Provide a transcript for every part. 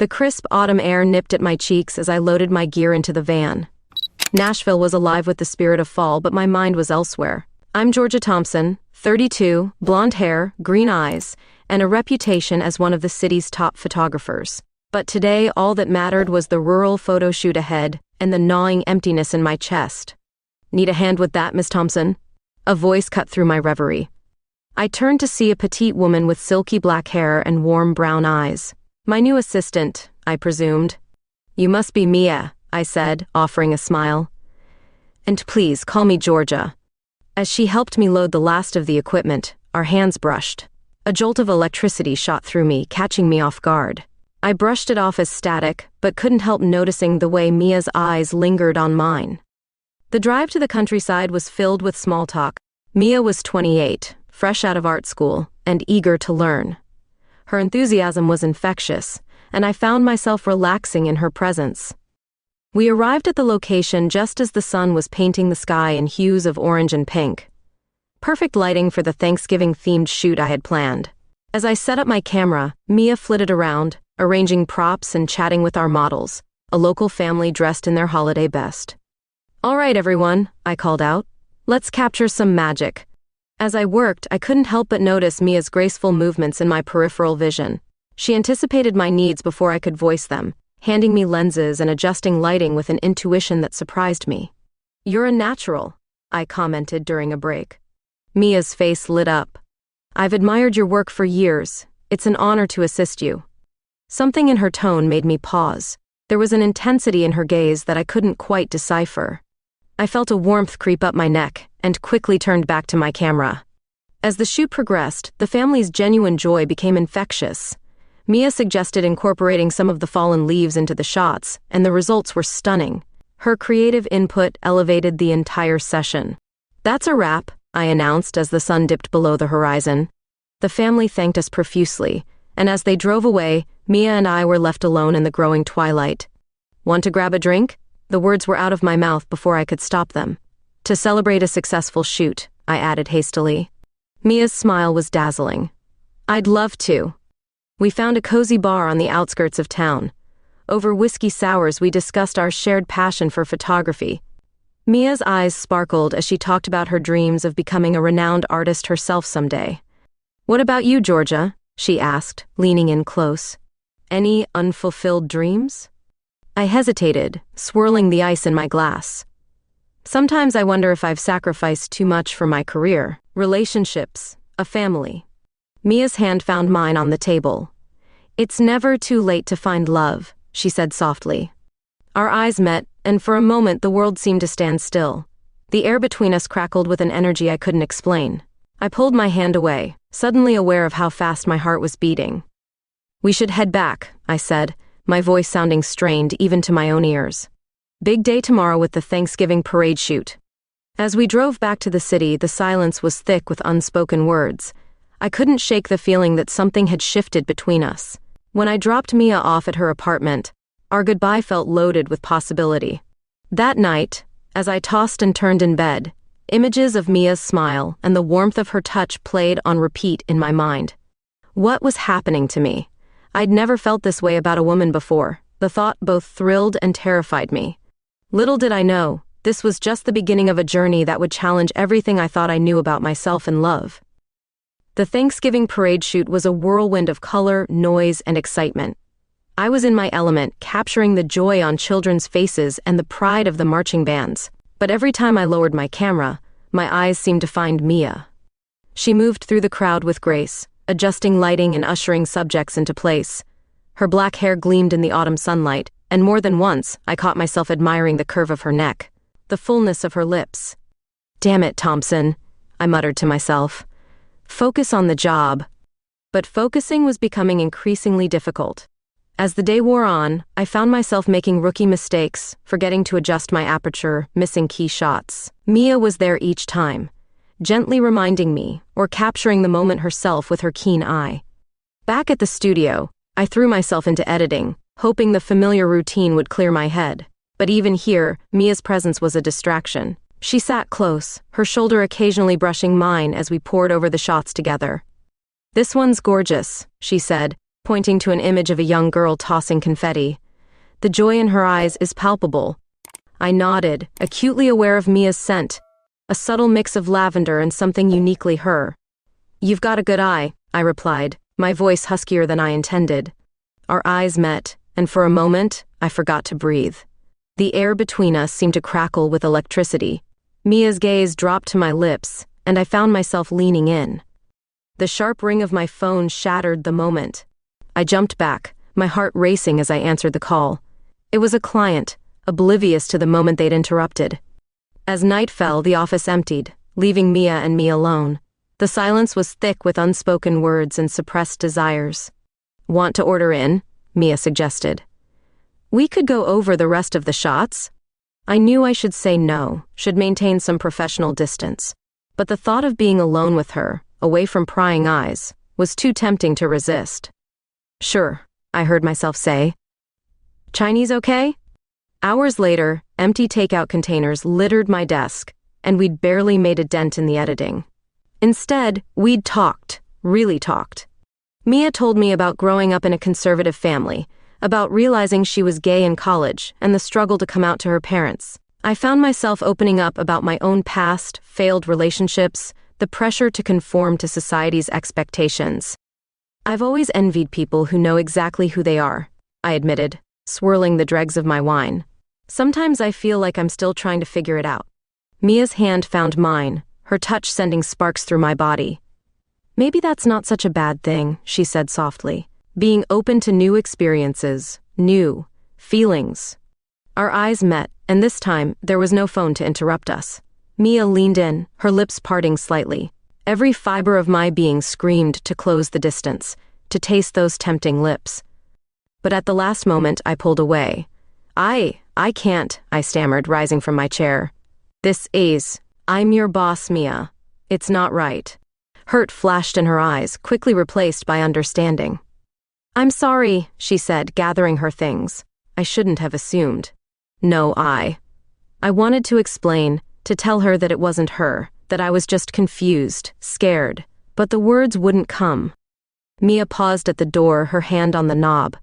The crisp autumn air nipped at my cheeks as I loaded my gear into the van. Nashville was alive with the spirit of fall, but my mind was elsewhere. I'm Georgia Thompson, 32, blonde hair, green eyes, and a reputation as one of the city's top photographers. But today, all that mattered was the rural photo shoot ahead and the gnawing emptiness in my chest. Need a hand with that, Miss Thompson? A voice cut through my reverie. I turned to see a petite woman with silky black hair and warm brown eyes. My new assistant, I presumed. You must be Mia, I said, offering a smile. And please, call me Georgia. As she helped me load the last of the equipment, our hands brushed. A jolt of electricity shot through me, catching me off guard. I brushed it off as static, but couldn't help noticing the way Mia's eyes lingered on mine. The drive to the countryside was filled with small talk. Mia was 28, fresh out of art school, and eager to learn. Her enthusiasm was infectious, and I found myself relaxing in her presence. We arrived at the location just as the sun was painting the sky in hues of orange and pink. Perfect lighting for the Thanksgiving-themed shoot I had planned. As I set up my camera, Mia flitted around, arranging props and chatting with our models, a local family dressed in their holiday best. All right, everyone, I called out. Let's capture some magic. As I worked, I couldn't help but notice Mia's graceful movements in my peripheral vision. She anticipated my needs before I could voice them, handing me lenses and adjusting lighting with an intuition that surprised me. You're a natural, I commented during a break. Mia's face lit up. I've admired your work for years. It's an honor to assist you. Something in her tone made me pause. There was an intensity in her gaze that I couldn't quite decipher. I felt a warmth creep up my neck and quickly turned back to my camera. As the shoot progressed, the family's genuine joy became infectious. Mia suggested incorporating some of the fallen leaves into the shots, and the results were stunning. Her creative input elevated the entire session. That's a wrap, I announced as the sun dipped below the horizon. The family thanked us profusely, and as they drove away, Mia and I were left alone in the growing twilight. Want to grab a drink? The words were out of my mouth before I could stop them. To celebrate a successful shoot, I added hastily. Mia's smile was dazzling. I'd love to. We found a cozy bar on the outskirts of town. Over whiskey sours, we discussed our shared passion for photography. Mia's eyes sparkled as she talked about her dreams of becoming a renowned artist herself someday. What about you, Georgia? She asked, leaning in close. Any unfulfilled dreams? I hesitated, swirling the ice in my glass. Sometimes I wonder if I've sacrificed too much for my career, relationships, a family. Mia's hand found mine on the table. It's never too late to find love, she said softly. Our eyes met, and for a moment the world seemed to stand still. The air between us crackled with an energy I couldn't explain. I pulled my hand away, suddenly aware of how fast my heart was beating. We should head back, I said, my voice sounding strained even to my own ears. Big day tomorrow with the Thanksgiving parade shoot. As we drove back to the city, the silence was thick with unspoken words. I couldn't shake the feeling that something had shifted between us. When I dropped Mia off at her apartment, our goodbye felt loaded with possibility. That night, as I tossed and turned in bed, images of Mia's smile and the warmth of her touch played on repeat in my mind. What was happening to me? I'd never felt this way about a woman before. The thought both thrilled and terrified me. Little did I know, this was just the beginning of a journey that would challenge everything I thought I knew about myself and love. The Thanksgiving parade shoot was a whirlwind of color, noise, and excitement. I was in my element, capturing the joy on children's faces and the pride of the marching bands. But every time I lowered my camera, my eyes seemed to find Mia. She moved through the crowd with grace, adjusting lighting and ushering subjects into place. Her black hair gleamed in the autumn sunlight, and more than once, I caught myself admiring the curve of her neck, the fullness of her lips. Damn it, Thompson, I muttered to myself. Focus on the job. But focusing was becoming increasingly difficult. As the day wore on, I found myself making rookie mistakes, forgetting to adjust my aperture, missing key shots. Mia was there each time, gently reminding me, or capturing the moment herself with her keen eye. Back at the studio, I threw myself into editing, hoping the familiar routine would clear my head. But even here, Mia's presence was a distraction. She sat close, her shoulder occasionally brushing mine as we pored over the shots together. "This one's gorgeous," she said, pointing to an image of a young girl tossing confetti. The joy in her eyes is palpable. I nodded, acutely aware of Mia's scent, a subtle mix of lavender and something uniquely her. "You've got a good eye," I replied, my voice huskier than I intended. Our eyes met, and for a moment, I forgot to breathe. The air between us seemed to crackle with electricity. Mia's gaze dropped to my lips, and I found myself leaning in. The sharp ring of my phone shattered the moment. I jumped back, my heart racing as I answered the call. It was a client, oblivious to the moment they'd interrupted. As night fell, the office emptied, leaving Mia and me alone. The silence was thick with unspoken words and suppressed desires. "Want to order in?" Mia suggested. "We could go over the rest of the shots." I knew I should say no, should maintain some professional distance. But the thought of being alone with her, away from prying eyes, was too tempting to resist. "Sure," I heard myself say. "Chinese okay?" Hours later, empty takeout containers littered my desk, and we'd barely made a dent in the editing. Instead, we'd talked, really talked. Mia told me about growing up in a conservative family, about realizing she was gay in college and the struggle to come out to her parents. I found myself opening up about my own past, failed relationships, the pressure to conform to society's expectations. "I've always envied people who know exactly who they are," I admitted, swirling the dregs of my wine. "Sometimes I feel like I'm still trying to figure it out." Mia's hand found mine, her touch sending sparks through my body. "Maybe that's not such a bad thing," she said softly. "Being open to new experiences, new feelings." Our eyes met, and this time, there was no phone to interrupt us. Mia leaned in, her lips parting slightly. Every fiber of my being screamed to close the distance, to taste those tempting lips. But at the last moment, I pulled away. I can't," I stammered, rising from my chair. I'm your boss, Mia. It's not right." Hurt flashed in her eyes, quickly replaced by understanding. "I'm sorry," she said, gathering her things. "I shouldn't have assumed." No, I wanted to explain, to tell her that it wasn't her, that I was just confused, scared, but the words wouldn't come. Mia paused at the door, her hand on the knob.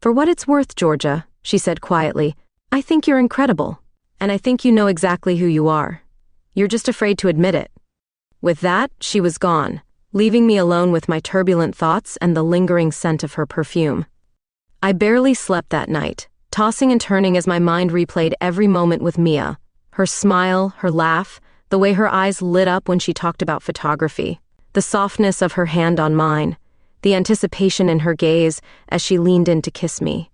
"For what it's worth, Georgia," she said quietly, "I think you're incredible, and I think you know exactly who you are. You're just afraid to admit it." With that, she was gone, leaving me alone with my turbulent thoughts and the lingering scent of her perfume. I barely slept that night, tossing and turning as my mind replayed every moment with Mia. Her smile, her laugh, the way her eyes lit up when she talked about photography, the softness of her hand on mine, the anticipation in her gaze as she leaned in to kiss me.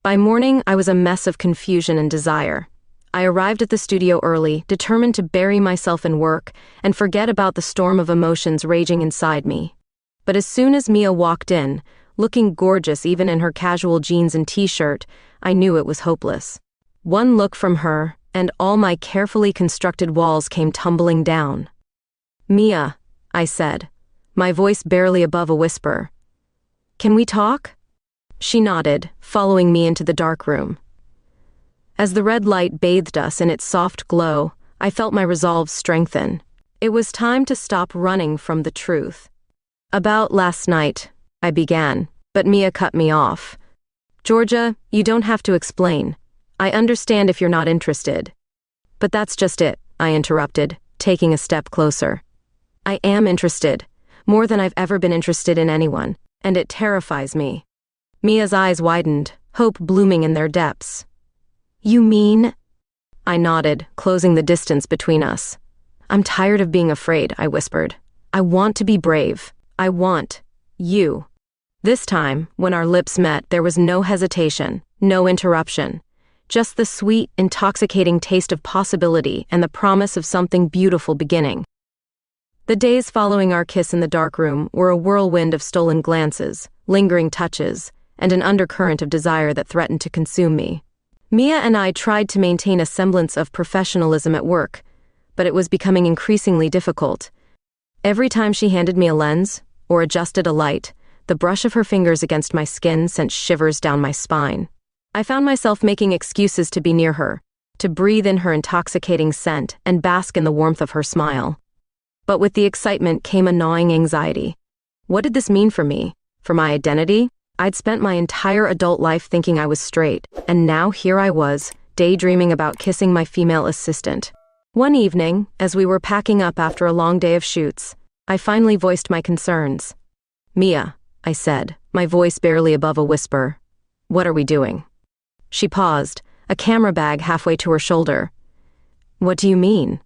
By morning, I was a mess of confusion and desire. I arrived at the studio early, determined to bury myself in work and forget about the storm of emotions raging inside me. But as soon as Mia walked in, looking gorgeous even in her casual jeans and t-shirt, I knew it was hopeless. One look from her, and all my carefully constructed walls came tumbling down. "Mia," I said, my voice barely above a whisper. "Can we talk?" She nodded, following me into the darkroom. As the red light bathed us in its soft glow, I felt my resolve strengthen. It was time to stop running from the truth. "About last night," I began, but Mia cut me off. "Georgia, you don't have to explain. I understand if you're not interested." "But that's just it," I interrupted, taking a step closer. "I am interested, more than I've ever been interested in anyone, and it terrifies me." Mia's eyes widened, hope blooming in their depths. "You mean?" I nodded, closing the distance between us. "I'm tired of being afraid," I whispered. "I want to be brave. I want you." This time, when our lips met, there was no hesitation, no interruption. Just the sweet, intoxicating taste of possibility and the promise of something beautiful beginning. The days following our kiss in the darkroom were a whirlwind of stolen glances, lingering touches, and an undercurrent of desire that threatened to consume me. Mia and I tried to maintain a semblance of professionalism at work, but it was becoming increasingly difficult. Every time she handed me a lens, or adjusted a light, the brush of her fingers against my skin sent shivers down my spine. I found myself making excuses to be near her, to breathe in her intoxicating scent and bask in the warmth of her smile. But with the excitement came a gnawing anxiety. What did this mean for me? For my identity? I'd spent my entire adult life thinking I was straight, and now here I was, daydreaming about kissing my female assistant. One evening, as we were packing up after a long day of shoots, I finally voiced my concerns. "Mia," I said, my voice barely above a whisper, "what are we doing?" She paused, a camera bag halfway to her shoulder. "What do you mean?"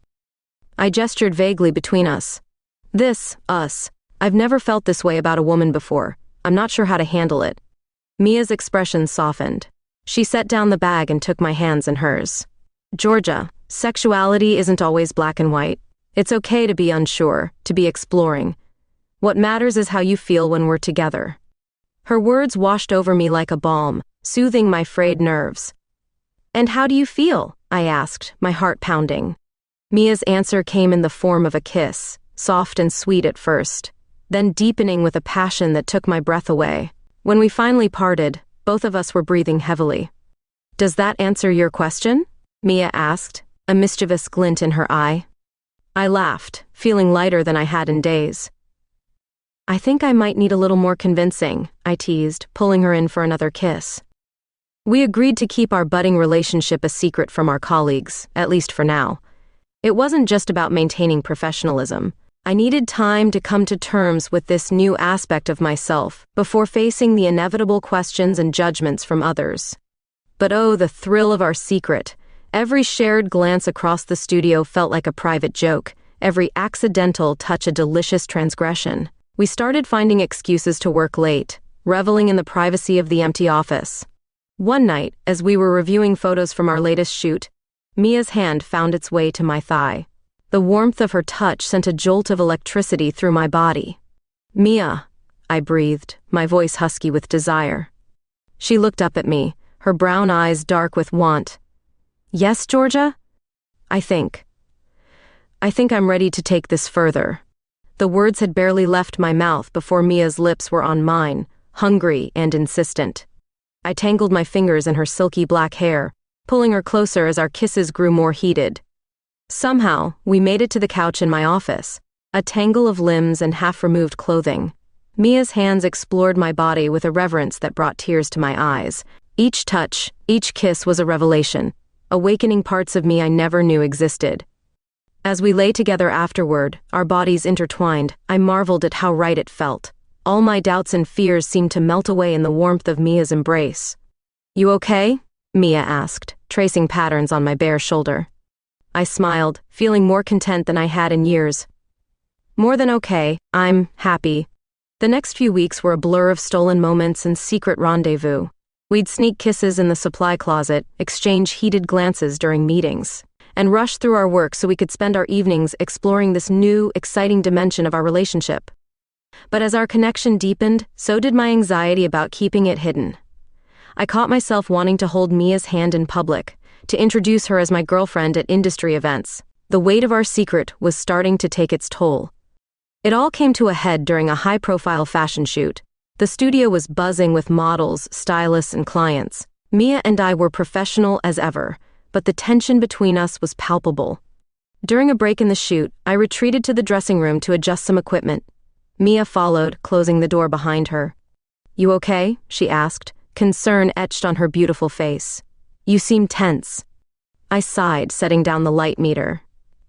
I gestured vaguely between us. Us. I've never felt this way about a woman before. I'm not sure how to handle it." Mia's expression softened. She set down the bag and took my hands in hers. "Georgia, sexuality isn't always black and white. It's okay to be unsure, to be exploring. What matters is how you feel when we're together." Her words washed over me like a balm, soothing my frayed nerves. "And how do you feel?" I asked, my heart pounding. Mia's answer came in the form of a kiss, soft and sweet at first, then deepening with a passion that took my breath away. When we finally parted, both of us were breathing heavily. "Does that answer your question?" Mia asked, a mischievous glint in her eye. I laughed, feeling lighter than I had in days. "I think I might need a little more convincing," I teased, pulling her in for another kiss. We agreed to keep our budding relationship a secret from our colleagues, at least for now. It wasn't just about maintaining professionalism. I needed time to come to terms with this new aspect of myself before facing the inevitable questions and judgments from others. But oh, the thrill of our secret. Every shared glance across the studio felt like a private joke, every accidental touch a delicious transgression. We started finding excuses to work late, reveling in the privacy of the empty office. One night, as we were reviewing photos from our latest shoot, Mia's hand found its way to my thigh. The warmth of her touch sent a jolt of electricity through my body. "Mia," I breathed, my voice husky with desire. She looked up at me, her brown eyes dark with want. "Yes, Georgia? I think I'm ready to take this further." The words had barely left my mouth before Mia's lips were on mine, hungry and insistent. I tangled my fingers in her silky black hair, pulling her closer as our kisses grew more heated. Somehow, we made it to the couch in my office, a tangle of limbs and half-removed clothing. Mia's hands explored my body with a reverence that brought tears to my eyes. Each touch, each kiss was a revelation, awakening parts of me I never knew existed. As we lay together afterward, our bodies intertwined, I marveled at how right it felt. All my doubts and fears seemed to melt away in the warmth of Mia's embrace. "You okay?" Mia asked, tracing patterns on my bare shoulder. I smiled, feeling more content than I had in years. "More than okay, I'm happy." The next few weeks were a blur of stolen moments and secret rendezvous. We'd sneak kisses in the supply closet, exchange heated glances during meetings, and rush through our work so we could spend our evenings exploring this new, exciting dimension of our relationship. But as our connection deepened, so did my anxiety about keeping it hidden. I caught myself wanting to hold Mia's hand in public, to introduce her as my girlfriend at industry events. The weight of our secret was starting to take its toll. It all came to a head during a high-profile fashion shoot. The studio was buzzing with models, stylists, and clients. Mia and I were professional as ever, but the tension between us was palpable. During a break in the shoot, I retreated to the dressing room to adjust some equipment. Mia followed, closing the door behind her. "You okay?" she asked, concern etched on her beautiful face. "You seem tense." I sighed, setting down the light meter.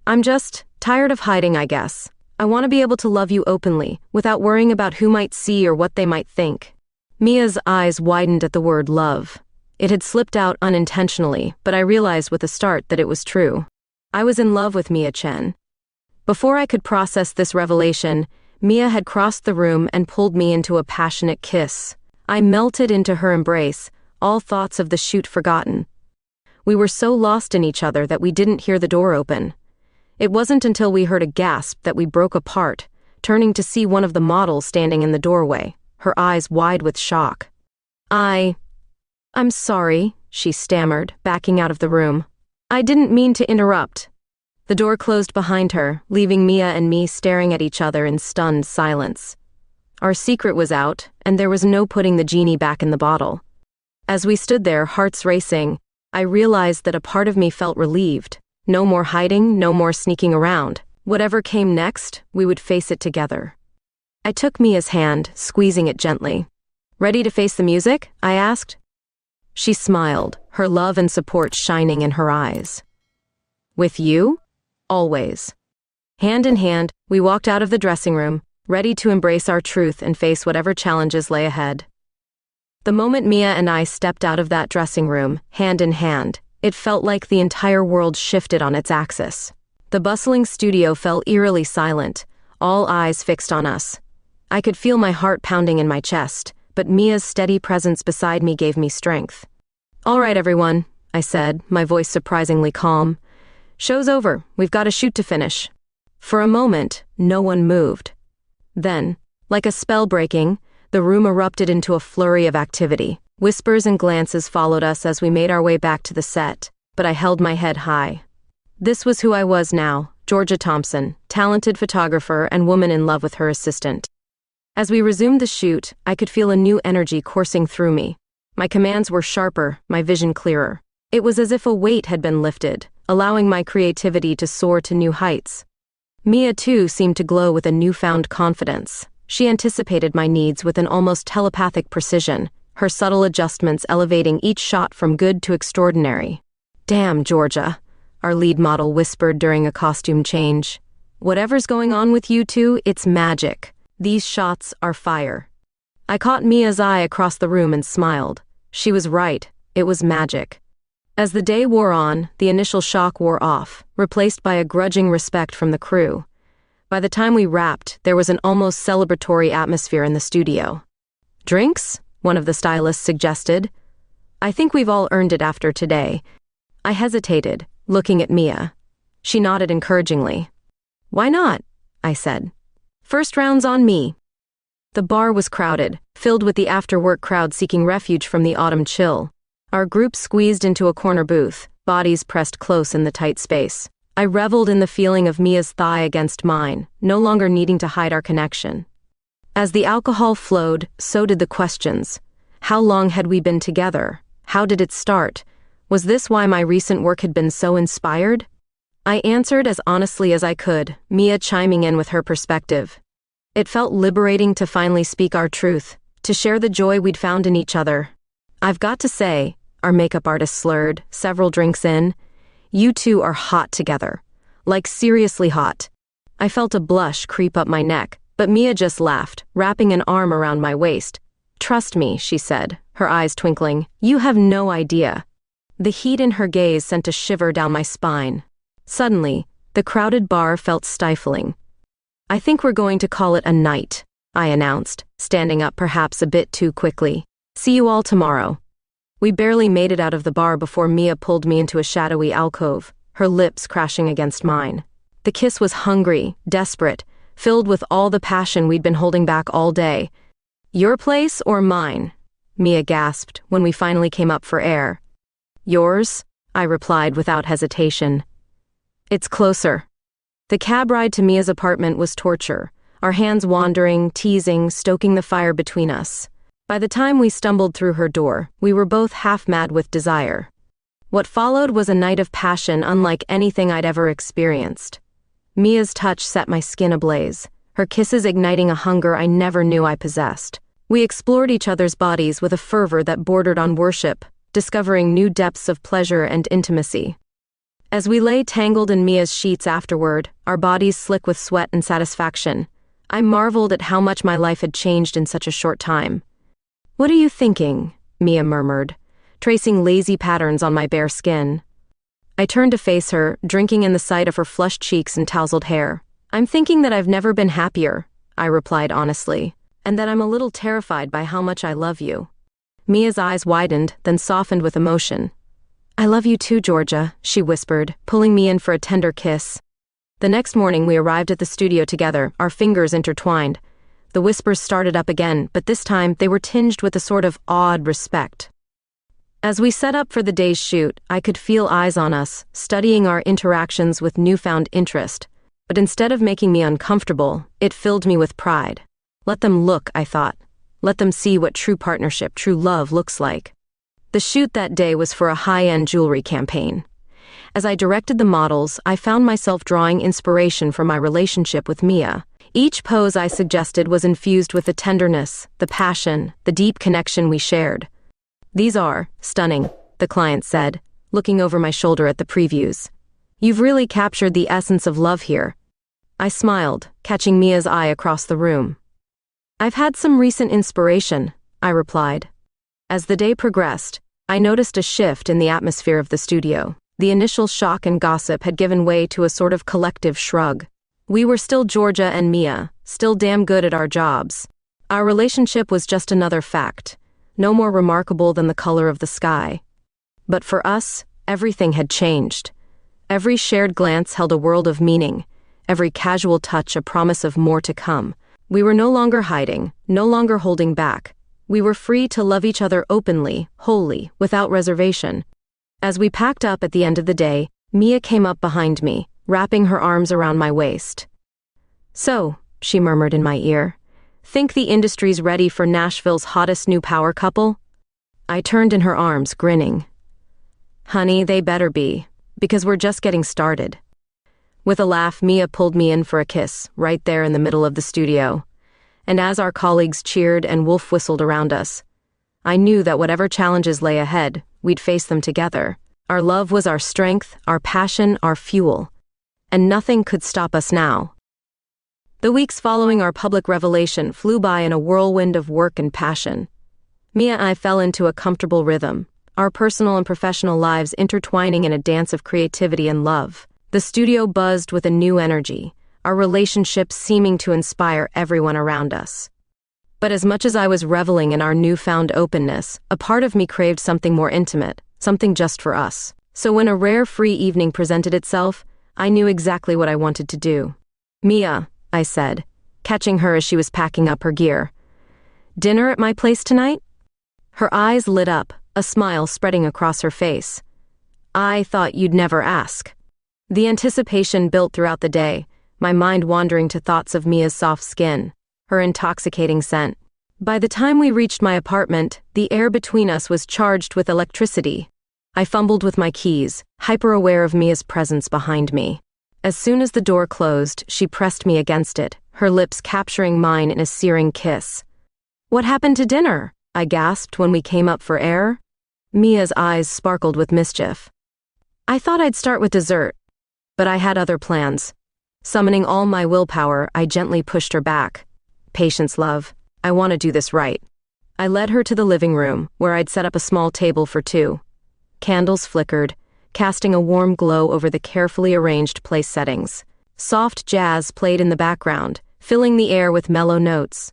"I'm just tired of hiding, I guess. I want to be able to love you openly, without worrying about who might see or what they might think." Mia's eyes widened at the word love. It had slipped out unintentionally, but I realized with a start that it was true. I was in love with Mia Chen. Before I could process this revelation, Mia had crossed the room and pulled me into a passionate kiss. I melted into her embrace, all thoughts of the shoot forgotten. We were so lost in each other that we didn't hear the door open. It wasn't until we heard a gasp that we broke apart, turning to see one of the models standing in the doorway, her eyes wide with shock. I'm sorry," she stammered, backing out of the room. "I didn't mean to interrupt." The door closed behind her, leaving Mia and me staring at each other in stunned silence. Our secret was out, and there was no putting the genie back in the bottle. As we stood there, hearts racing, I realized that a part of me felt relieved. No more hiding, no more sneaking around. Whatever came next, we would face it together. I took Mia's hand, squeezing it gently. "Ready to face the music?" I asked. She smiled, her love and support shining in her eyes. "With you? Always." Hand in hand, we walked out of the dressing room, ready to embrace our truth and face whatever challenges lay ahead. The moment Mia and I stepped out of that dressing room, hand in hand, it felt like the entire world shifted on its axis. The bustling studio fell eerily silent, all eyes fixed on us. I could feel my heart pounding in my chest, but Mia's steady presence beside me gave me strength. "All right, everyone," I said, my voice surprisingly calm. "Show's over. We've got a shoot to finish." For a moment, no one moved. Then, like a spell breaking, the room erupted into a flurry of activity. Whispers and glances followed us as we made our way back to the set, but I held my head high. This was who I was now, Georgia Thompson, talented photographer and woman in love with her assistant. As we resumed the shoot, I could feel a new energy coursing through me. My commands were sharper, my vision clearer. It was as if a weight had been lifted, allowing my creativity to soar to new heights. Mia, too, seemed to glow with a newfound confidence. She anticipated my needs with an almost telepathic precision, her subtle adjustments elevating each shot from good to extraordinary. "Damn, Georgia," our lead model whispered during a costume change. "Whatever's going on with you two, it's magic. These shots are fire." I caught Mia's eye across the room and smiled. She was right, it was magic. As the day wore on, the initial shock wore off, replaced by a grudging respect from the crew. By the time we wrapped, there was an almost celebratory atmosphere in the studio. "Drinks?" one of the stylists suggested. "I think we've all earned it after today." I hesitated, looking at Mia. She nodded encouragingly. "Why not?" I said. "First round's on me." The bar was crowded, filled with the after-work crowd seeking refuge from the autumn chill. Our group squeezed into a corner booth, bodies pressed close in the tight space. I reveled in the feeling of Mia's thigh against mine, no longer needing to hide our connection. As the alcohol flowed, so did the questions. How long had we been together? How did it start? Was this why my recent work had been so inspired? I answered as honestly as I could, Mia chiming in with her perspective. It felt liberating to finally speak our truth, to share the joy we'd found in each other. "I've got to say," our makeup artist slurred, several drinks in, "you two are hot together. Like seriously hot." I felt a blush creep up my neck, but Mia just laughed, wrapping an arm around my waist. "Trust me," she said, her eyes twinkling, "you have no idea." The heat in her gaze sent a shiver down my spine. Suddenly, the crowded bar felt stifling. "I think we're going to call it a night," I announced, standing up perhaps a bit too quickly. "See you all tomorrow." We barely made it out of the bar before Mia pulled me into a shadowy alcove, her lips crashing against mine. The kiss was hungry, desperate, filled with all the passion we'd been holding back all day. "Your place or mine?" Mia gasped when we finally came up for air. "Yours," I replied without hesitation. "It's closer." The cab ride to Mia's apartment was torture, our hands wandering, teasing, stoking the fire between us. By the time we stumbled through her door, we were both half mad with desire. What followed was a night of passion unlike anything I'd ever experienced. Mia's touch set my skin ablaze, her kisses igniting a hunger I never knew I possessed. We explored each other's bodies with a fervor that bordered on worship, discovering new depths of pleasure and intimacy. As we lay tangled in Mia's sheets afterward, our bodies slick with sweat and satisfaction, I marveled at how much my life had changed in such a short time. "What are you thinking?" Mia murmured, tracing lazy patterns on my bare skin. I turned to face her, drinking in the sight of her flushed cheeks and tousled hair. "I'm thinking that I've never been happier," I replied honestly, "and that I'm a little terrified by how much I love you." Mia's eyes widened, then softened with emotion. "I love you too, Georgia," she whispered, pulling me in for a tender kiss. The next morning we arrived at the studio together, our fingers intertwined. The whispers started up again, but this time they were tinged with a sort of awed respect. As we set up for the day's shoot, I could feel eyes on us, studying our interactions with newfound interest. But instead of making me uncomfortable, it filled me with pride. Let them look, I thought. Let them see what true partnership, true love looks like. The shoot that day was for a high-end jewelry campaign. As I directed the models, I found myself drawing inspiration from my relationship with Mia. Each pose I suggested was infused with the tenderness, the passion, the deep connection we shared. "These are stunning," the client said, looking over my shoulder at the previews. "You've really captured the essence of love here." I smiled, catching Mia's eye across the room. "I've had some recent inspiration," I replied. As the day progressed, I noticed a shift in the atmosphere of the studio. The initial shock and gossip had given way to a sort of collective shrug. We were still Georgia and Mia, still damn good at our jobs. Our relationship was just another fact, no more remarkable than the color of the sky. But for us, everything had changed. Every shared glance held a world of meaning, every casual touch a promise of more to come. We were no longer hiding, no longer holding back. We were free to love each other openly, wholly, without reservation. As we packed up at the end of the day, Mia came up behind me, wrapping her arms around my waist. "So," she murmured in my ear, "think the industry's ready for Nashville's hottest new power couple?" I turned in her arms, grinning. "Honey, they better be, because we're just getting started." With a laugh, Mia pulled me in for a kiss, right there in the middle of the studio. And as our colleagues cheered and wolf whistled around us, I knew that whatever challenges lay ahead, we'd face them together. Our love was our strength, our passion, our fuel. And nothing could stop us now. The weeks following our public revelation flew by in a whirlwind of work and passion. Mia and I fell into a comfortable rhythm, our personal and professional lives intertwining in a dance of creativity and love. The studio buzzed with a new energy, our relationship seeming to inspire everyone around us. But as much as I was reveling in our newfound openness, a part of me craved something more intimate, something just for us. So when a rare free evening presented itself, I knew exactly what I wanted to do. "Mia," I said, catching her as she was packing up her gear. "Dinner at my place tonight?" Her eyes lit up, a smile spreading across her face. "I thought you'd never ask." The anticipation built throughout the day, my mind wandering to thoughts of Mia's soft skin, her intoxicating scent. By the time we reached my apartment, the air between us was charged with electricity. I fumbled with my keys, hyper-aware of Mia's presence behind me. As soon as the door closed, she pressed me against it, her lips capturing mine in a searing kiss. "What happened to dinner?" I gasped when we came up for air. Mia's eyes sparkled with mischief. "I thought I'd start with dessert, but I had other plans." Summoning all my willpower, I gently pushed her back. "Patience, love. I want to do this right." I led her to the living room, where I'd set up a small table for two. Candles flickered, casting a warm glow over the carefully arranged place settings. Soft jazz played in the background, filling the air with mellow notes.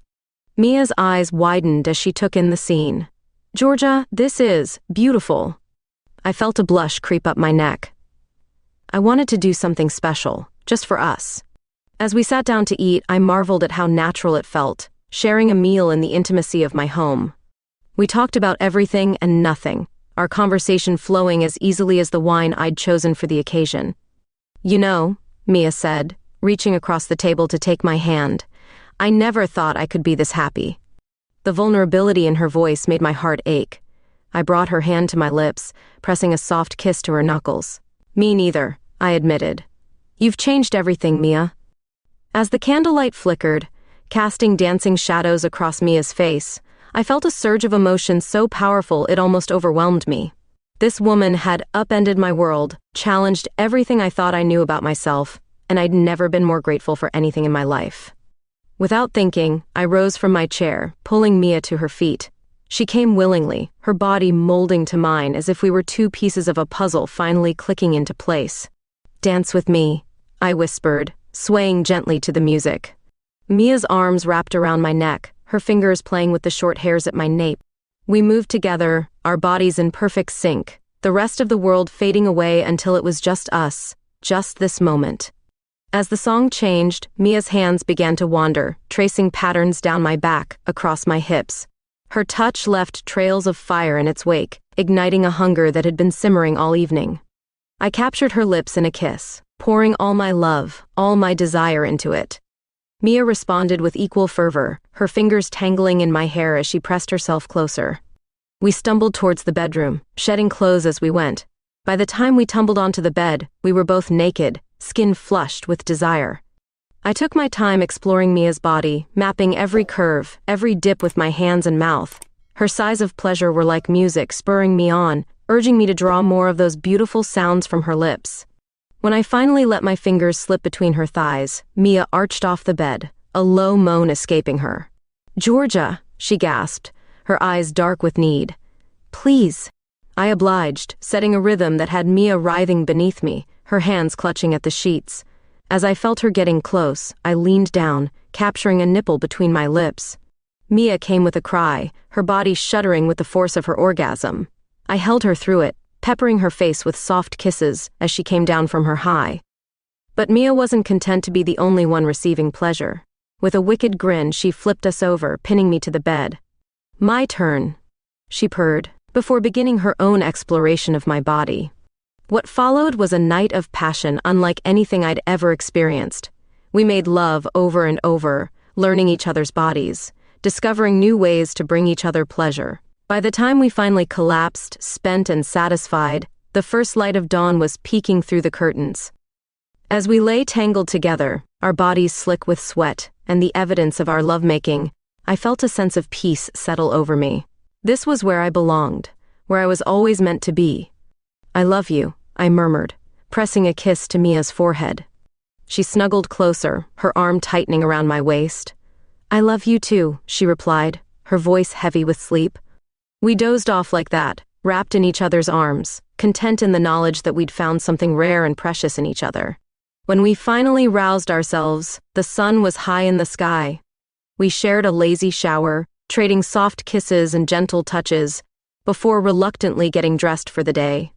Mia's eyes widened as she took in the scene. "Georgia, this is beautiful." I felt a blush creep up my neck. I wanted to do something special, just for us. As we sat down to eat, I marveled at how natural it felt, sharing a meal in the intimacy of my home. We talked about everything and nothing, our conversation flowing as easily as the wine I'd chosen for the occasion. "You know," Mia said, reaching across the table to take my hand, "I never thought I could be this happy." The vulnerability in her voice made my heart ache. I brought her hand to my lips, pressing a soft kiss to her knuckles. "Me neither," I admitted. "You've changed everything, Mia." As the candlelight flickered, casting dancing shadows across Mia's face, I felt a surge of emotion so powerful it almost overwhelmed me. This woman had upended my world, challenged everything I thought I knew about myself, and I'd never been more grateful for anything in my life. Without thinking, I rose from my chair, pulling Mia to her feet. She came willingly, her body molding to mine as if we were two pieces of a puzzle finally clicking into place. "Dance with me," I whispered, swaying gently to the music. Mia's arms wrapped around my neck, her fingers playing with the short hairs at my nape. We moved together, our bodies in perfect sync, the rest of the world fading away until it was just us, just this moment. As the song changed, Mia's hands began to wander, tracing patterns down my back, across my hips. Her touch left trails of fire in its wake, igniting a hunger that had been simmering all evening. I captured her lips in a kiss, pouring all my love, all my desire into it. Mia responded with equal fervor, her fingers tangling in my hair as she pressed herself closer. We stumbled towards the bedroom, shedding clothes as we went. By the time we tumbled onto the bed, we were both naked, skin flushed with desire. I took my time exploring Mia's body, mapping every curve, every dip with my hands and mouth. Her sighs of pleasure were like music, spurring me on, urging me to draw more of those beautiful sounds from her lips. When I finally let my fingers slip between her thighs, Mia arched off the bed, a low moan escaping her. "Georgia," she gasped, her eyes dark with need. "Please." I obliged, setting a rhythm that had Mia writhing beneath me, her hands clutching at the sheets. As I felt her getting close, I leaned down, capturing a nipple between my lips. Mia came with a cry, her body shuddering with the force of her orgasm. I held her through it, peppering her face with soft kisses as she came down from her high. But Mia wasn't content to be the only one receiving pleasure. With a wicked grin, she flipped us over, pinning me to the bed. "My turn," she purred, before beginning her own exploration of my body. What followed was a night of passion unlike anything I'd ever experienced. We made love over and over, learning each other's bodies, discovering new ways to bring each other pleasure. By the time we finally collapsed, spent and satisfied, the first light of dawn was peeking through the curtains. As we lay tangled together, our bodies slick with sweat, and the evidence of our lovemaking, I felt a sense of peace settle over me. This was where I belonged, where I was always meant to be. "I love you," I murmured, pressing a kiss to Mia's forehead. She snuggled closer, her arm tightening around my waist. "I love you too," she replied, her voice heavy with sleep. We dozed off like that, wrapped in each other's arms, content in the knowledge that we'd found something rare and precious in each other. When we finally roused ourselves, the sun was high in the sky. We shared a lazy shower, trading soft kisses and gentle touches, before reluctantly getting dressed for the day.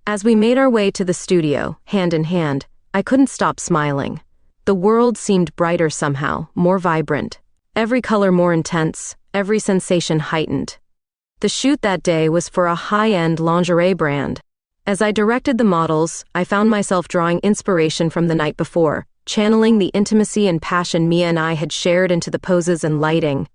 As we made our way to the studio, hand in hand, I couldn't stop smiling. The world seemed brighter somehow, more vibrant. Every color more intense, every sensation heightened. The shoot that day was for a high-end lingerie brand. As I directed the models, I found myself drawing inspiration from the night before, channeling the intimacy and passion Mia and I had shared into the poses and lighting.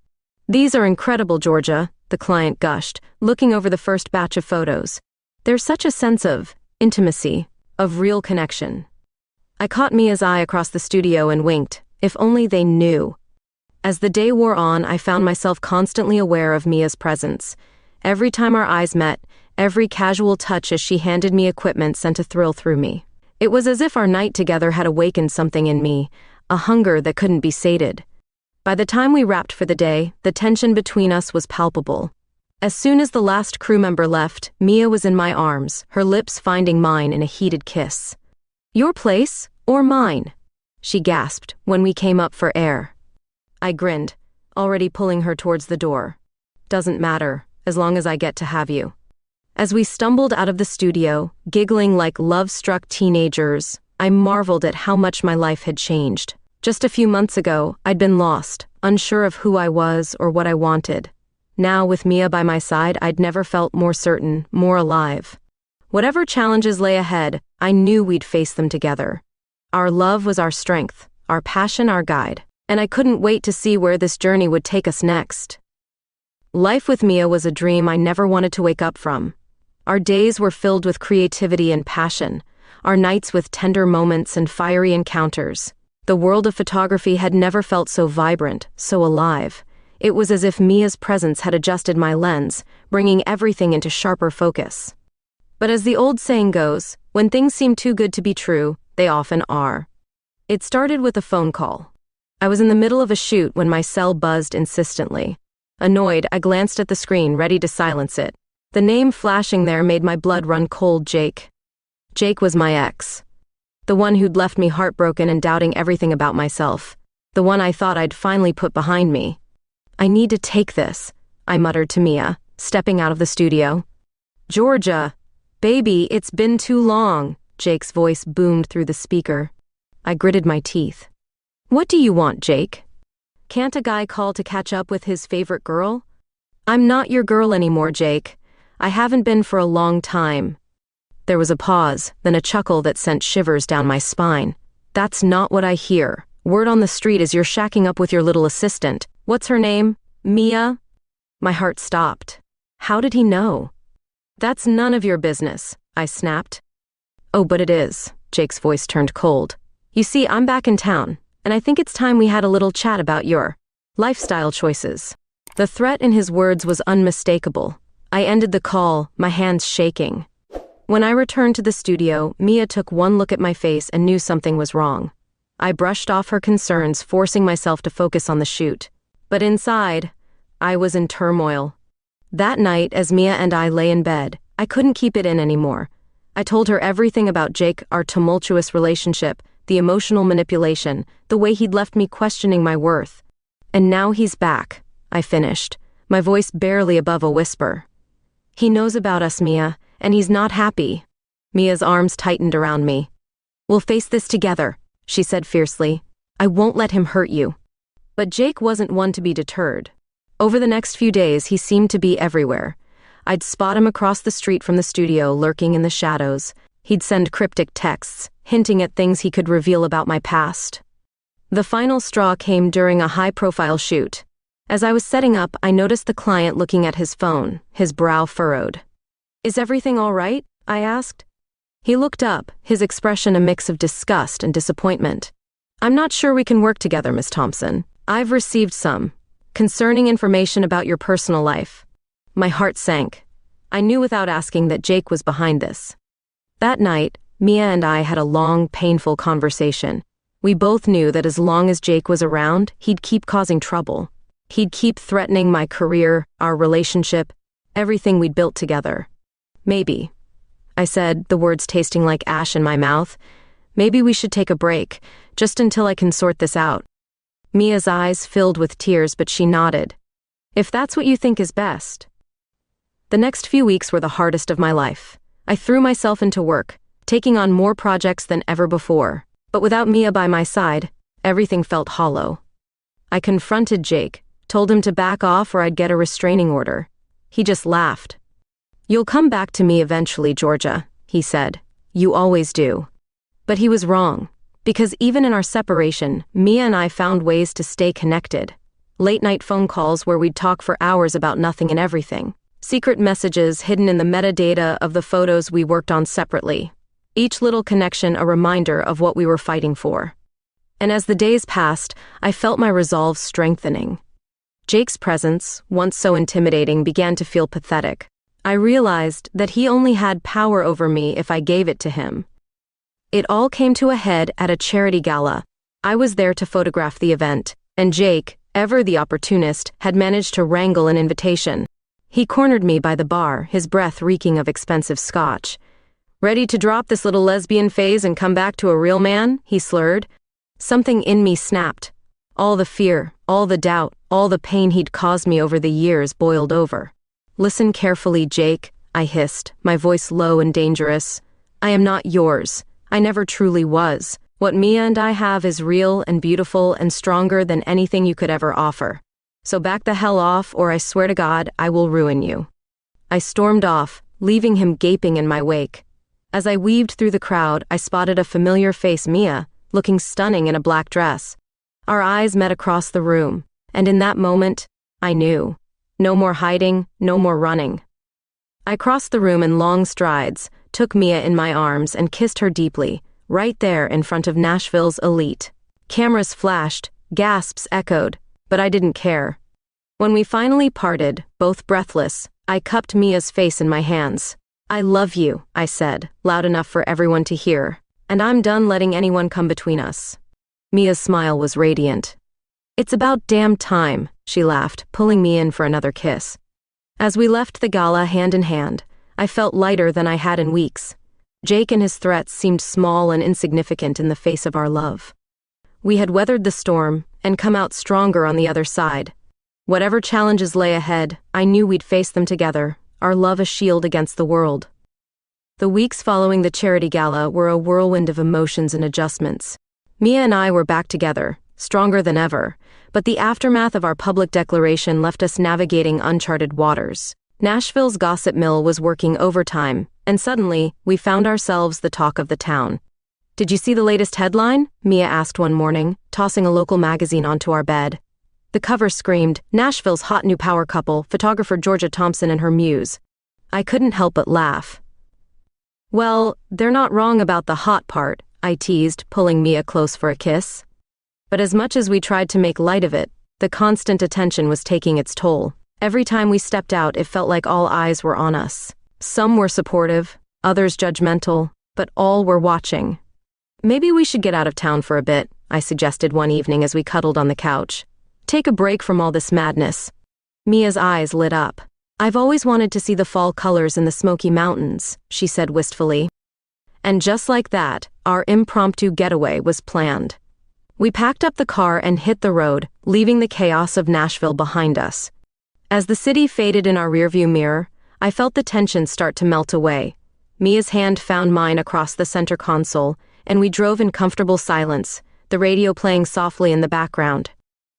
"These are incredible, Georgia," the client gushed, looking over the first batch of photos. "There's such a sense of intimacy, of real connection." I caught Mia's eye across the studio and winked. If only they knew. As the day wore on, I found myself constantly aware of Mia's presence. Every time our eyes met, every casual touch as she handed me equipment sent a thrill through me. It was as if our night together had awakened something in me, a hunger that couldn't be sated. By the time we wrapped for the day, the tension between us was palpable. As soon as the last crew member left, Mia was in my arms, her lips finding mine in a heated kiss. "Your place, or mine?" she gasped when we came up for air. I grinned, already pulling her towards the door. "Doesn't matter, as long as I get to have you." As we stumbled out of the studio, giggling like love-struck teenagers, I marveled at how much my life had changed. Just a few months ago, I'd been lost, unsure of who I was or what I wanted. Now, with Mia by my side, I'd never felt more certain, more alive. Whatever challenges lay ahead, I knew we'd face them together. Our love was our strength, our passion our guide, and I couldn't wait to see where this journey would take us next. Life with Mia was a dream I never wanted to wake up from. Our days were filled with creativity and passion, our nights with tender moments and fiery encounters. The world of photography had never felt so vibrant, so alive. It was as if Mia's presence had adjusted my lens, bringing everything into sharper focus. But as the old saying goes, when things seem too good to be true, they often are. It started with a phone call. I was in the middle of a shoot when my cell buzzed insistently. Annoyed, I glanced at the screen, ready to silence it. The name flashing there made my blood run cold. Jake. Jake was my ex. The one who'd left me heartbroken and doubting everything about myself. The one I thought I'd finally put behind me. "I need to take this," I muttered to Mia, stepping out of the studio. "Georgia, baby, it's been too long," Jake's voice boomed through the speaker. I gritted my teeth. "What do you want, Jake? Can't a guy call to catch up with his favorite girl?" "I'm not your girl anymore, Jake. I haven't been for a long time." There was a pause, then a chuckle that sent shivers down my spine. "That's not what I hear. Word on the street is you're shacking up with your little assistant. What's her name? Mia?" My heart stopped. How did he know? "That's none of your business," I snapped. "Oh, but it is." Jake's voice turned cold. "You see, I'm back in town, and I think it's time we had a little chat about your lifestyle choices." The threat in his words was unmistakable. I ended the call, my hands shaking. When I returned to the studio, Mia took one look at my face and knew something was wrong. I brushed off her concerns, forcing myself to focus on the shoot. But inside, I was in turmoil. That night, as Mia and I lay in bed, I couldn't keep it in anymore. I told her everything about Jake, our tumultuous relationship, the emotional manipulation, the way he'd left me questioning my worth. "And now he's back," I finished, my voice barely above a whisper. "He knows about us, Mia, and he's not happy." Mia's arms tightened around me. "We'll face this together," she said fiercely. "I won't let him hurt you." But Jake wasn't one to be deterred. Over the next few days, he seemed to be everywhere. I'd spot him across the street from the studio, lurking in the shadows. He'd send cryptic texts, hinting at things he could reveal about my past. The final straw came during a high-profile shoot. As I was setting up, I noticed the client looking at his phone, his brow furrowed. "Is everything all right?" I asked. He looked up, his expression a mix of disgust and disappointment. "I'm not sure we can work together, Miss Thompson. I've received some concerning information about your personal life." My heart sank. I knew without asking that Jake was behind this. That night, Mia and I had a long, painful conversation. We both knew that as long as Jake was around, he'd keep causing trouble. He'd keep threatening my career, our relationship, everything we'd built together. "Maybe," I said, the words tasting like ash in my mouth, "maybe we should take a break, just until I can sort this out." Mia's eyes filled with tears, but she nodded. "If that's what you think is best." The next few weeks were the hardest of my life. I threw myself into work, taking on more projects than ever before. But without Mia by my side, everything felt hollow. I confronted Jake, told him to back off or I'd get a restraining order. He just laughed. "You'll come back to me eventually, Georgia," he said. "You always do." But he was wrong, because even in our separation, Mia and I found ways to stay connected. Late-night phone calls where we'd talk for hours about nothing and everything. Secret messages hidden in the metadata of the photos we worked on separately. Each little connection a reminder of what we were fighting for. And as the days passed, I felt my resolve strengthening. Jake's presence, once so intimidating, began to feel pathetic. I realized that he only had power over me if I gave it to him. It all came to a head at a charity gala. I was there to photograph the event, and Jake, ever the opportunist, had managed to wrangle an invitation. He cornered me by the bar, his breath reeking of expensive scotch. "Ready to drop this little lesbian phase and come back to a real man?" he slurred. Something in me snapped. All the fear, all the doubt, all the pain he'd caused me over the years boiled over. "Listen carefully, Jake," I hissed, my voice low and dangerous. "I am not yours. I never truly was. What Mia and I have is real and beautiful and stronger than anything you could ever offer. So back the hell off, or I swear to God, I will ruin you." I stormed off, leaving him gaping in my wake. As I weaved through the crowd, I spotted a familiar face, Mia, looking stunning in a black dress. Our eyes met across the room, and in that moment, I knew. No more hiding, no more running. I crossed the room in long strides, took Mia in my arms and kissed her deeply, right there in front of Nashville's elite. Cameras flashed, gasps echoed, but I didn't care. When we finally parted, both breathless, I cupped Mia's face in my hands. "I love you," I said, loud enough for everyone to hear, "and I'm done letting anyone come between us." Mia's smile was radiant. "It's about damn time," she laughed, pulling me in for another kiss. As we left the gala hand in hand, I felt lighter than I had in weeks. Jake and his threats seemed small and insignificant in the face of our love. We had weathered the storm and come out stronger on the other side. Whatever challenges lay ahead, I knew we'd face them together, our love a shield against the world. The weeks following the charity gala were a whirlwind of emotions and adjustments. Mia and I were back together, stronger than ever, but the aftermath of our public declaration left us navigating uncharted waters. Nashville's gossip mill was working overtime, and suddenly, we found ourselves the talk of the town. "Did you see the latest headline?" Mia asked one morning, tossing a local magazine onto our bed. The cover screamed, "Nashville's hot new power couple, photographer Georgia Thompson and her muse." I couldn't help but laugh. "Well, they're not wrong about the hot part," I teased, pulling Mia close for a kiss. But as much as we tried to make light of it, the constant attention was taking its toll. Every time we stepped out, it felt like all eyes were on us. Some were supportive, others judgmental, but all were watching. "Maybe we should get out of town for a bit," I suggested one evening as we cuddled on the couch. "Take a break from all this madness." Mia's eyes lit up. "I've always wanted to see the fall colors in the Smoky Mountains," she said wistfully. And just like that, our impromptu getaway was planned. We packed up the car and hit the road, leaving the chaos of Nashville behind us. As the city faded in our rearview mirror, I felt the tension start to melt away. Mia's hand found mine across the center console, and we drove in comfortable silence, the radio playing softly in the background.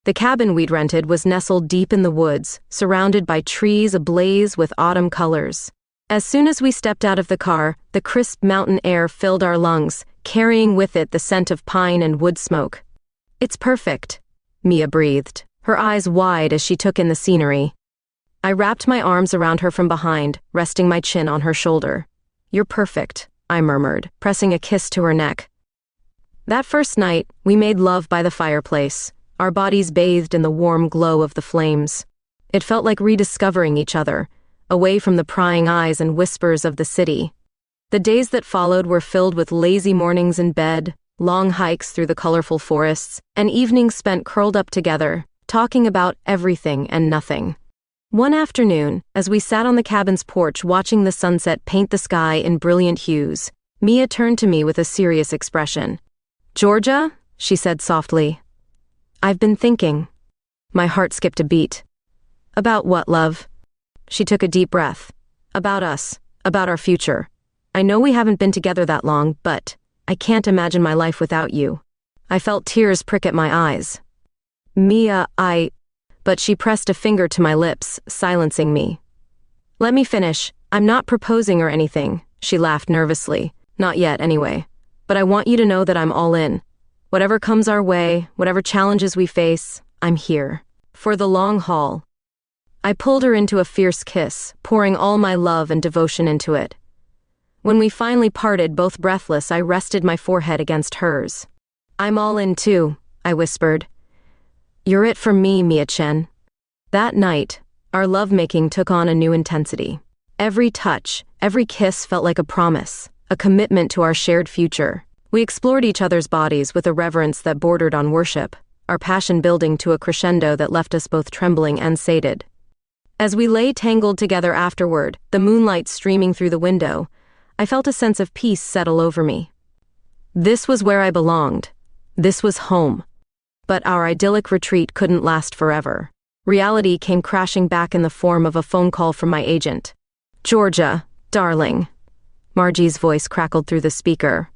The cabin we'd rented was nestled deep in the woods, surrounded by trees ablaze with autumn colors. As soon as we stepped out of the car, the crisp mountain air filled our lungs, carrying with it the scent of pine and wood smoke. "It's perfect," Mia breathed, her eyes wide as she took in the scenery. I wrapped my arms around her from behind, resting my chin on her shoulder. "You're perfect," I murmured, pressing a kiss to her neck. That first night, we made love by the fireplace, our bodies bathed in the warm glow of the flames. It felt like rediscovering each other, away from the prying eyes and whispers of the city. The days that followed were filled with lazy mornings in bed, long hikes through the colorful forests, and evenings spent curled up together, talking about everything and nothing. One afternoon, as we sat on the cabin's porch watching the sunset paint the sky in brilliant hues, Mia turned to me with a serious expression. "Georgia," she said softly, "I've been thinking." My heart skipped a beat. "About what, love?" She took a deep breath. "About us, about our future. I know we haven't been together that long, but I can't imagine my life without you." I felt tears prick at my eyes. "Mia, But she pressed a finger to my lips, silencing me. "Let me finish. I'm not proposing or anything," she laughed nervously. "Not yet, anyway. But I want you to know that I'm all in. Whatever comes our way, whatever challenges we face, I'm here. For the long haul." I pulled her into a fierce kiss, pouring all my love and devotion into it. When we finally parted, both breathless, I rested my forehead against hers. "I'm all in too," I whispered. "You're it for me, Mia Chen." That night, our lovemaking took on a new intensity. Every touch, every kiss felt like a promise, a commitment to our shared future. We explored each other's bodies with a reverence that bordered on worship, our passion building to a crescendo that left us both trembling and sated. As we lay tangled together afterward, the moonlight streaming through the window, I felt a sense of peace settle over me. This was where I belonged. This was home. But our idyllic retreat couldn't last forever. Reality came crashing back in the form of a phone call from my agent. "Georgia, darling." Margie's voice crackled through the speaker.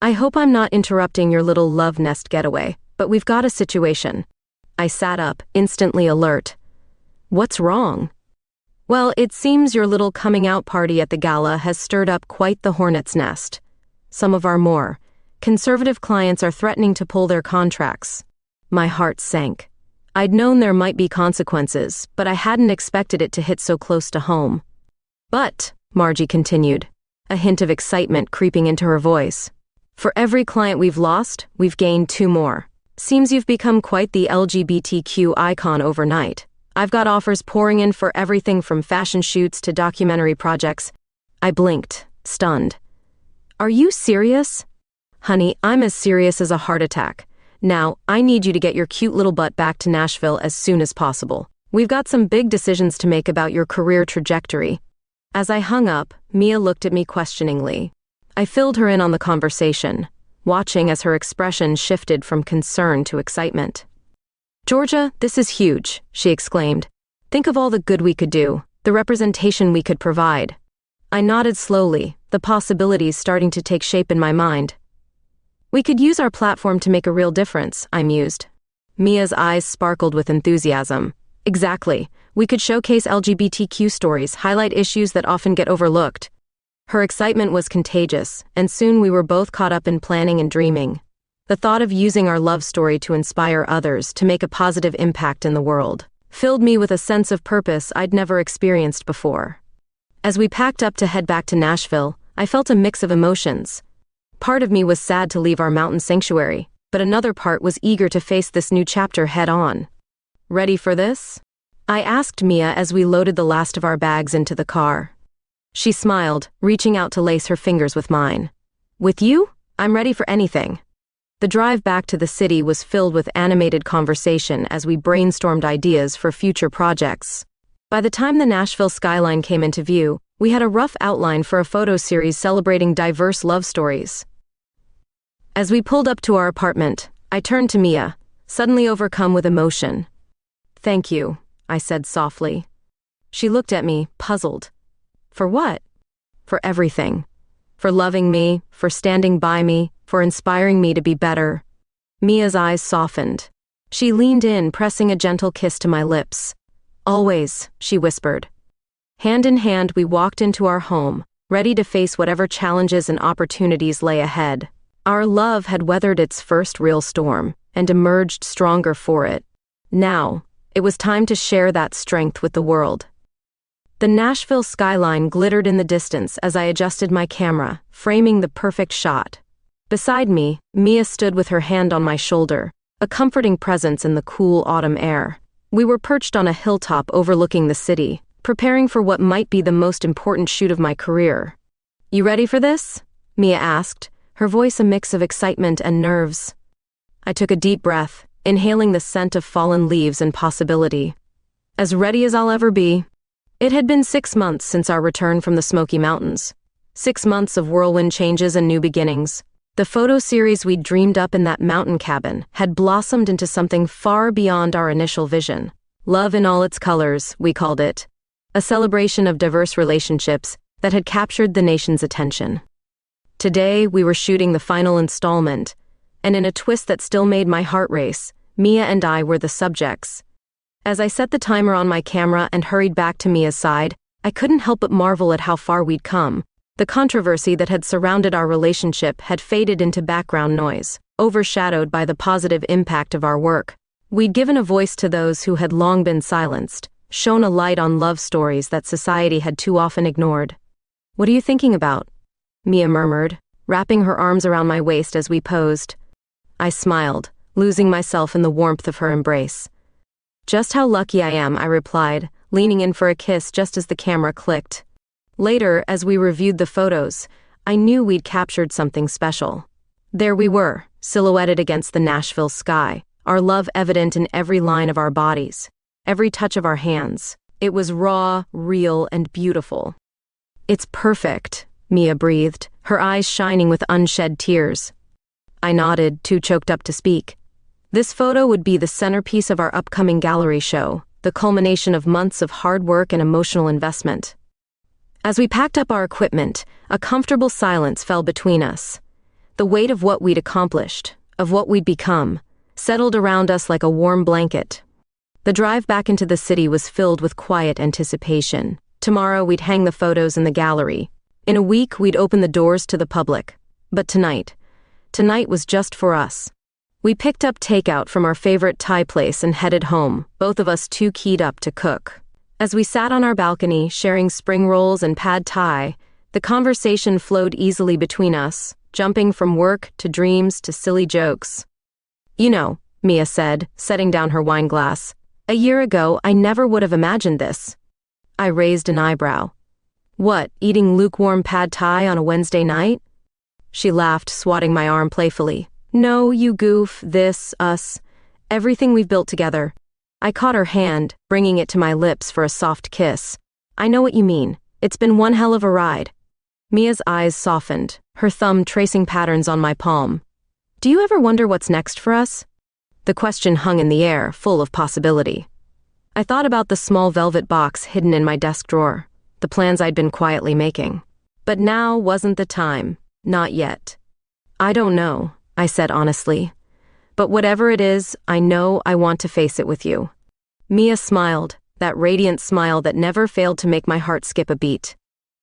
"I hope I'm not interrupting your little love nest getaway, but we've got a situation." I sat up, instantly alert. "What's wrong?" "Well, it seems your little coming out party at the gala has stirred up quite the hornet's nest. Some of our more conservative clients are threatening to pull their contracts." My heart sank. I'd known there might be consequences, but I hadn't expected it to hit so close to home. "But," Margie continued, a hint of excitement creeping into her voice, "for every client we've lost, we've gained 2 more. Seems you've become quite the LGBTQ icon overnight. I've got offers pouring in for everything from fashion shoots to documentary projects." I blinked, stunned. "Are you serious?" "Honey, I'm as serious as a heart attack. Now, I need you to get your cute little butt back to Nashville as soon as possible. We've got some big decisions to make about your career trajectory." As I hung up, Mia looked at me questioningly. I filled her in on the conversation, watching as her expression shifted from concern to excitement. "Georgia, this is huge," she exclaimed. "Think of all the good we could do, the representation we could provide." I nodded slowly, the possibilities starting to take shape in my mind. "We could use our platform to make a real difference," I mused. Mia's eyes sparkled with enthusiasm. "Exactly. We could showcase LGBTQ stories, highlight issues that often get overlooked." Her excitement was contagious, and soon we were both caught up in planning and dreaming. The thought of using our love story to inspire others, to make a positive impact in the world, filled me with a sense of purpose I'd never experienced before. As we packed up to head back to Nashville, I felt a mix of emotions. Part of me was sad to leave our mountain sanctuary, but another part was eager to face this new chapter head-on. "Ready for this?" I asked Mia as we loaded the last of our bags into the car. She smiled, reaching out to lace her fingers with mine. "With you? I'm ready for anything." The drive back to the city was filled with animated conversation as we brainstormed ideas for future projects. By the time the Nashville skyline came into view, we had a rough outline for a photo series celebrating diverse love stories. As we pulled up to our apartment, I turned to Mia, suddenly overcome with emotion. "Thank you," I said softly. She looked at me, puzzled. "For what?" "For everything. For loving me, for standing by me, for inspiring me to be better." Mia's eyes softened. She leaned in, pressing a gentle kiss to my lips. "Always," she whispered. Hand in hand, we walked into our home, ready to face whatever challenges and opportunities lay ahead. Our love had weathered its first real storm and emerged stronger for it. Now, it was time to share that strength with the world. The Nashville skyline glittered in the distance as I adjusted my camera, framing the perfect shot. Beside me, Mia stood with her hand on my shoulder, a comforting presence in the cool autumn air. We were perched on a hilltop overlooking the city, preparing for what might be the most important shoot of my career. "You ready for this?" Mia asked, her voice a mix of excitement and nerves. I took a deep breath, inhaling the scent of fallen leaves and possibility. "As ready as I'll ever be." It had been 6 months since our return from the Smoky Mountains. 6 months of whirlwind changes and new beginnings. The photo series we'd dreamed up in that mountain cabin had blossomed into something far beyond our initial vision. Love in all its colors, we called it. A celebration of diverse relationships that had captured the nation's attention. Today, we were shooting the final installment, and in a twist that still made my heart race, Mia and I were the subjects. As I set the timer on my camera and hurried back to Mia's side, I couldn't help but marvel at how far we'd come. The controversy that had surrounded our relationship had faded into background noise, overshadowed by the positive impact of our work. We'd given a voice to those who had long been silenced, shone a light on love stories that society had too often ignored. "What are you thinking about?" Mia murmured, wrapping her arms around my waist as we posed. I smiled, losing myself in the warmth of her embrace. "Just how lucky I am," I replied, leaning in for a kiss just as the camera clicked. Later, as we reviewed the photos, I knew we'd captured something special. There we were, silhouetted against the Nashville sky, our love evident in every line of our bodies, every touch of our hands. It was raw, real, and beautiful. "It's perfect," Mia breathed, her eyes shining with unshed tears. I nodded, too choked up to speak. This photo would be the centerpiece of our upcoming gallery show, the culmination of months of hard work and emotional investment. As we packed up our equipment, a comfortable silence fell between us. The weight of what we'd accomplished, of what we'd become, settled around us like a warm blanket. The drive back into the city was filled with quiet anticipation. Tomorrow we'd hang the photos in the gallery. In a week we'd open the doors to the public. But tonight was just for us. We picked up takeout from our favorite Thai place and headed home, both of us too keyed up to cook. As we sat on our balcony, sharing spring rolls and pad thai, the conversation flowed easily between us, jumping from work to dreams to silly jokes. "You know," Mia said, setting down her wine glass, "a year ago I never would have imagined this." I raised an eyebrow. "What, eating lukewarm pad thai on a Wednesday night?" She laughed, swatting my arm playfully. "No, you goof, this, us, everything we've built together." I caught her hand, bringing it to my lips for a soft kiss. "I know what you mean. It's been one hell of a ride." Mia's eyes softened, her thumb tracing patterns on my palm. "Do you ever wonder what's next for us?" The question hung in the air, full of possibility. I thought about the small velvet box hidden in my desk drawer, the plans I'd been quietly making. But now wasn't the time. Not yet. "I don't know," I said honestly. "But whatever it is, I know I want to face it with you." Mia smiled, that radiant smile that never failed to make my heart skip a beat.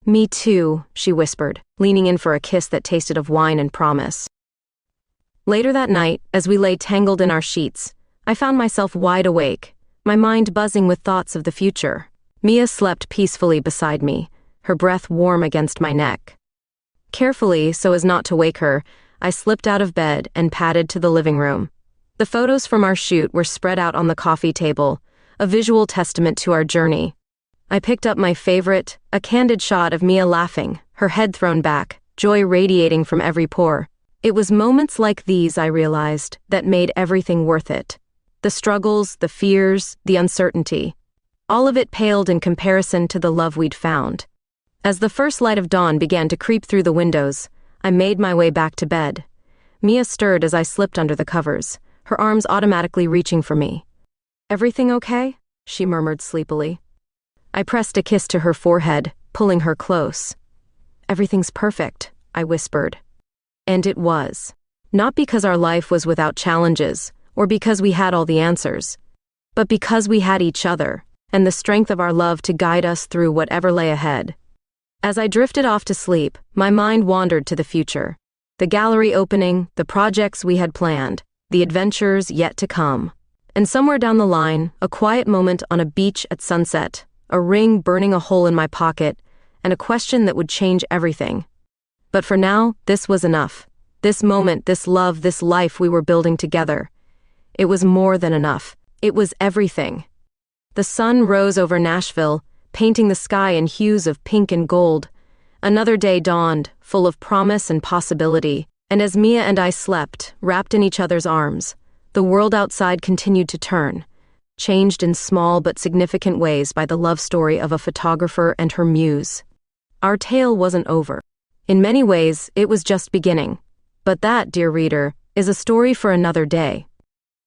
"Me too," she whispered, leaning in for a kiss that tasted of wine and promise. Later that night, as we lay tangled in our sheets, I found myself wide awake, my mind buzzing with thoughts of the future. Mia slept peacefully beside me, her breath warm against my neck. Carefully, so as not to wake her, I slipped out of bed and padded to the living room. The photos from our shoot were spread out on the coffee table, a visual testament to our journey. I picked up my favorite, a candid shot of Mia laughing, her head thrown back, joy radiating from every pore. It was moments like these, I realized, that made everything worth it. The struggles, the fears, the uncertainty. All of it paled in comparison to the love we'd found. As the first light of dawn began to creep through the windows, I made my way back to bed. Mia stirred as I slipped under the covers, her arms automatically reaching for me. "Everything okay?" she murmured sleepily. I pressed a kiss to her forehead, pulling her close. "Everything's perfect," I whispered. And it was. Not because our life was without challenges, or because we had all the answers, but because we had each other, and the strength of our love to guide us through whatever lay ahead. As I drifted off to sleep, my mind wandered to the future. The gallery opening, the projects we had planned, the adventures yet to come. And somewhere down the line, a quiet moment on a beach at sunset, a ring burning a hole in my pocket, and a question that would change everything. But for now, this was enough. This moment, this love, this life we were building together. It was more than enough. It was everything. The sun rose over Nashville, painting the sky in hues of pink and gold. Another day dawned, full of promise and possibility, and as Mia and I slept, wrapped in each other's arms, the world outside continued to turn, changed in small but significant ways by the love story of a photographer and her muse. Our tale wasn't over. In many ways, it was just beginning. But that, dear reader, is a story for another day.